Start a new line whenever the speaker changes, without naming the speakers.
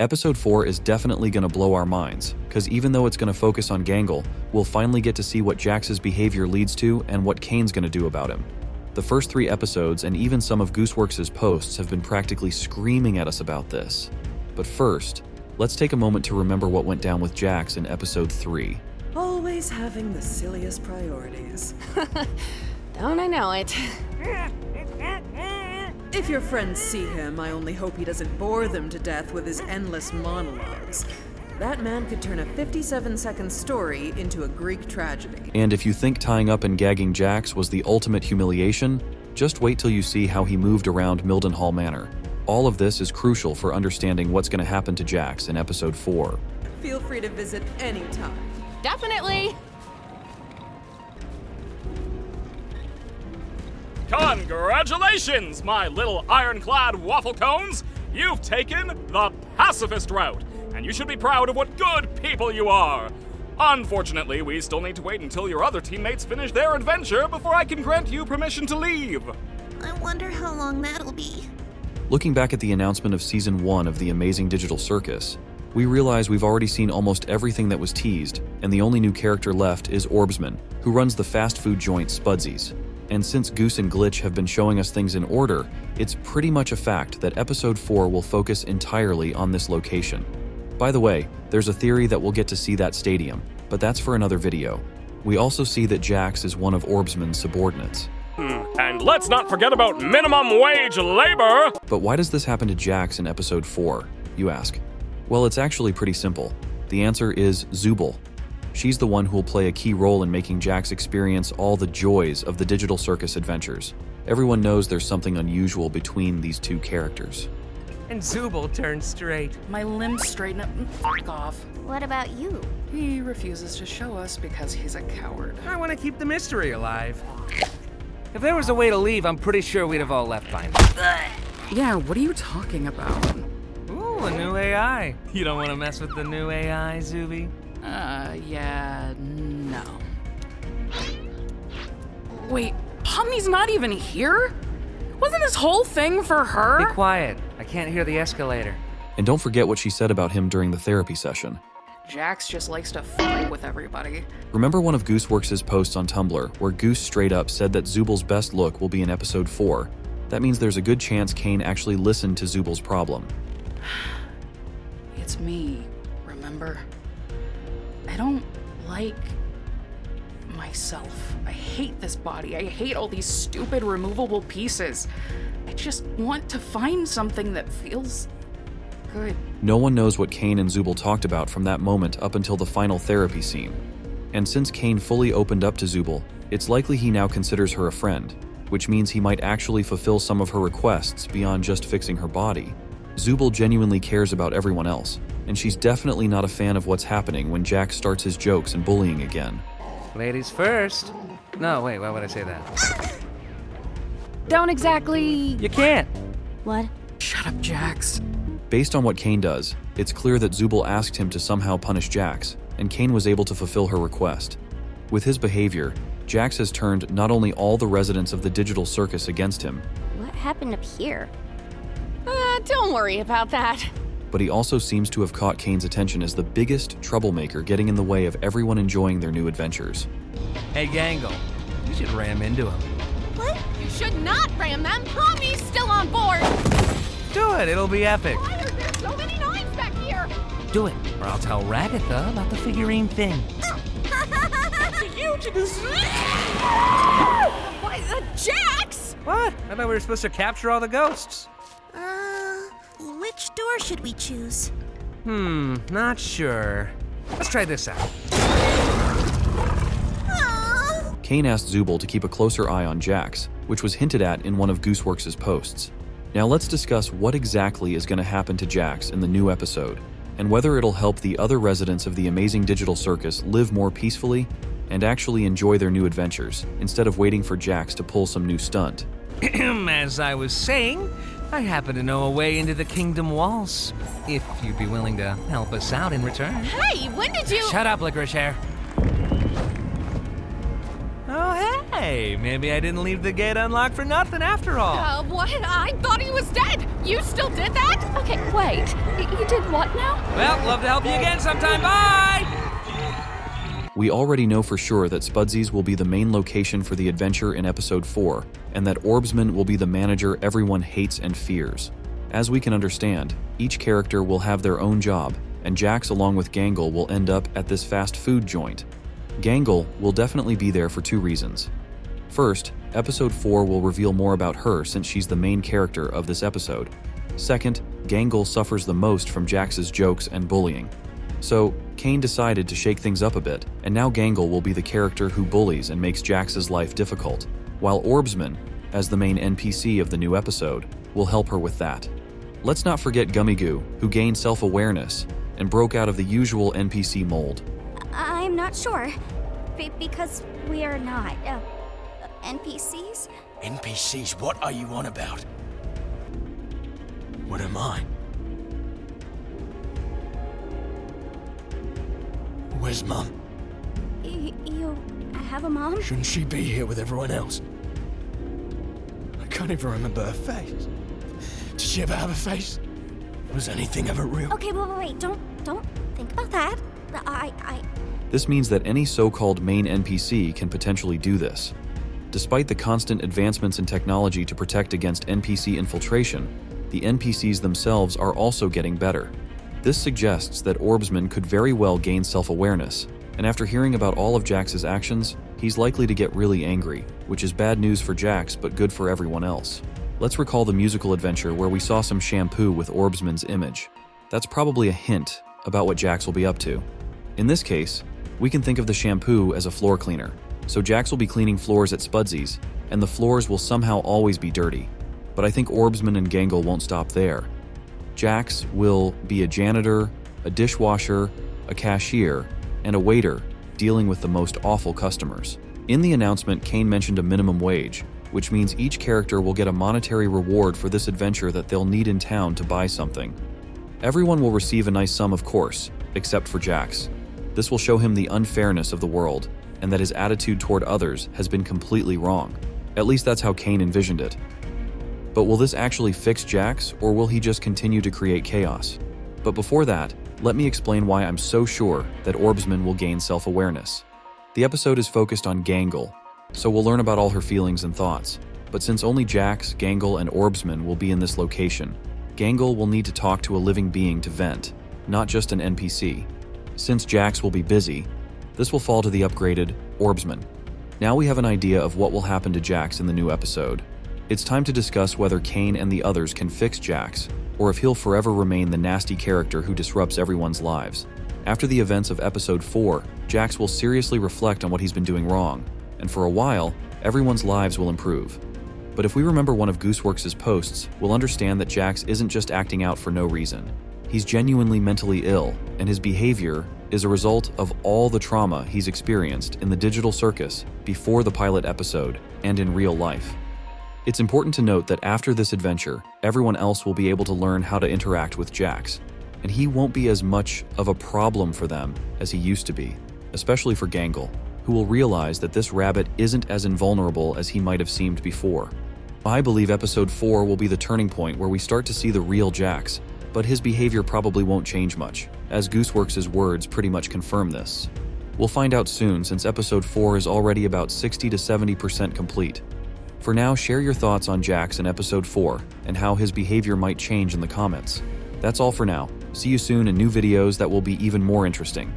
Episode 4 is definitely going to blow our minds, because even though it's going to focus on Gangle, we'll finally get to see what Jax's behavior leads to and what Caine's going to do about him. The first 3 episodes and even some of Gooseworx's posts have been practically screaming at us about this. But first, let's take a moment to remember what went down with Jax in episode 3.
Always having the silliest priorities.
Don't I know it?
If your friends see him, I only hope he doesn't bore them to death with his endless monologues. That man could turn a 57-second story into a Greek tragedy.
And if you think tying up and gagging Jax was the ultimate humiliation, just wait till you see how he moved around Mildenhall Manor. All of this is crucial for understanding what's going to happen to Jax in episode 4.
Feel free to visit anytime.
Definitely.
Congratulations, my little ironclad waffle cones! You've taken the pacifist route, and you should be proud of what good people you are. Unfortunately, we still need to wait until your other teammates finish their adventure before I can grant you permission to leave.
I wonder how long that'll be.
Looking back at the announcement of Season 1 of The Amazing Digital Circus, we realize we've already seen almost everything that was teased, and the only new character left is Orbsman, who runs the fast food joint Spudsies. And since Goose and Glitch have been showing us things in order, it's pretty much a fact that episode 4 will focus entirely on this location. By the way, there's a theory that we'll get to see that stadium, but that's for another video. We also see that Jax is one of Orbsman's subordinates.
And let's not forget about minimum wage labor!
But why does this happen to Jax in episode 4, you ask? Well, it's actually pretty simple. The answer is Zubal. She's the one who will play a key role in making Jax experience all the joys of the Digital Circus adventures. Everyone knows there's something unusual between these two characters.
And Zubal turned straight.
My limbs straighten up and fuck off.
What about you?
He refuses to show us because he's a coward.
I want to keep the mystery alive. If there was a way to leave, I'm pretty sure we'd have all left by now.
Yeah, what are you talking about?
Ooh, a new AI. You don't want to mess with the new AI, Zuby?
Yeah, no. Wait, Pomni's not even here? Wasn't this whole thing for her?
Be quiet. I can't hear the escalator.
And don't forget what she said about him during the therapy session.
Jax just likes to fight with everybody.
Remember one of Gooseworx's posts on Tumblr where Goose straight up said that Zubal's best look will be in episode 4? That means there's a good chance Caine actually listened to Zubal's problem.
It's me, remember? I don't like myself. I hate this body. I hate all these stupid removable pieces. I just want to find something that feels good.
No one knows what Caine and Zubal talked about from that moment up until the final therapy scene. And since Caine fully opened up to Zubal, it's likely he now considers her a friend, which means he might actually fulfill some of her requests beyond just fixing her body. Zubal genuinely cares about everyone else, and she's definitely not a fan of what's happening when Jax starts his jokes and bullying again.
Ladies first. No, wait, why would I say that?
Don't exactly...
You can't.
What?
Shut up, Jax.
Based on what Caine does, it's clear that Zubal asked him to somehow punish Jax, and Caine was able to fulfill her request. With his behavior, Jax has turned not only all the residents of the Digital Circus against him,
What happened up here?
Don't worry about that.
but he also seems to have caught Caine's attention as the biggest troublemaker getting in the way of everyone enjoying their new adventures.
Hey, Gangle. You should ram into him.
What?
You should not ram them. Pomni's still on board.
Do it. It'll be epic.
Why are there so many knives back here?
Do it, or I'll tell Ragatha about the figurine thing.
You just... What? Jax!
What? I thought we were supposed to capture all the ghosts.
Which door should we choose?
Not sure. Let's try this out.
Caine asked Zubal to keep a closer eye on Jax, which was hinted at in one of Gooseworx's posts. Now let's discuss what exactly is going to happen to Jax in the new episode, and whether it'll help the other residents of the Amazing Digital Circus live more peacefully and actually enjoy their new adventures, instead of waiting for Jax to pull some new stunt.
As I was saying, I happen to know a way into the Kingdom Walls, if you'd be willing to help us out in return.
Hey, when did you...
Shut up, Licorice Hair. Oh, Hey, maybe I didn't leave the gate unlocked for nothing after all.
What? I thought he was dead. You still did that? Okay, wait. You did what now?
Well, love to help you again sometime. Bye!
We already know for sure that Spudsies will be the main location for the adventure in episode 4, and that Orbsman will be the manager everyone hates and fears. As we can understand, each character will have their own job, and Jax along with Gangle will end up at this fast food joint. Gangle will definitely be there for 2 reasons. First, episode 4 will reveal more about her since she's the main character of this episode. Second, Gangle suffers the most from Jax's jokes and bullying. So, Caine decided to shake things up a bit, and now Gangle will be the character who bullies and makes Jax's life difficult, while Orbsman, as the main NPC of the new episode, will help her with that. Let's not forget Gummy Goo, who gained self-awareness and broke out of the usual NPC mold.
I'm not sure. Because we are not, NPCs?
NPCs, what are you on about? What am I? Where's Mum?
You have a mom?
Shouldn't she be here with everyone else? I can't even remember her face. Did she ever have a face? Was anything ever real?
Okay, wait, don't think about that.
This means that any so-called main NPC can potentially do this. Despite the constant advancements in technology to protect against NPC infiltration, the NPCs themselves are also getting better. This suggests that Orbsman could very well gain self-awareness, and after hearing about all of Jax's actions, he's likely to get really angry, which is bad news for Jax but good for everyone else. Let's recall the musical adventure where we saw some shampoo with Orbsman's image. That's probably a hint about what Jax will be up to. In this case, we can think of the shampoo as a floor cleaner, so Jax will be cleaning floors at Spudsies, and the floors will somehow always be dirty. But I think Orbsman and Gangle won't stop there. Jax will be a janitor, a dishwasher, a cashier, and a waiter dealing with the most awful customers. In the announcement, Caine mentioned a minimum wage, which means each character will get a monetary reward for this adventure that they'll need in town to buy something. Everyone will receive a nice sum, of course, except for Jax. This will show him the unfairness of the world, and that his attitude toward others has been completely wrong. At least that's how Caine envisioned it. But will this actually fix Jax, or will he just continue to create chaos? But before that, let me explain why I'm so sure that Orbsman will gain self-awareness. The episode is focused on Gangle, so we'll learn about all her feelings and thoughts. But since only Jax, Gangle, and Orbsman will be in this location, Gangle will need to talk to a living being to vent, not just an NPC. Since Jax will be busy, this will fall to the upgraded Orbsman. Now we have an idea of what will happen to Jax in the new episode. It's time to discuss whether Caine and the others can fix Jax, or if he'll forever remain the nasty character who disrupts everyone's lives. After the events of episode 4, Jax will seriously reflect on what he's been doing wrong, and for a while, everyone's lives will improve. But if we remember one of Gooseworx's posts, we'll understand that Jax isn't just acting out for no reason. He's genuinely mentally ill, and his behavior is a result of all the trauma he's experienced in the digital circus before the pilot episode and in real life. It's important to note that after this adventure, everyone else will be able to learn how to interact with Jax, and he won't be as much of a problem for them as he used to be, especially for Gangle, who will realize that this rabbit isn't as invulnerable as he might have seemed before. I believe episode 4 will be the turning point where we start to see the real Jax, but his behavior probably won't change much, as Gooseworx's words pretty much confirm this. We'll find out soon, since episode 4 is already about 60 to 70% complete. For now, share your thoughts on Jax in episode 4 and how his behavior might change in the comments. That's all for now. See you soon in new videos that will be even more interesting.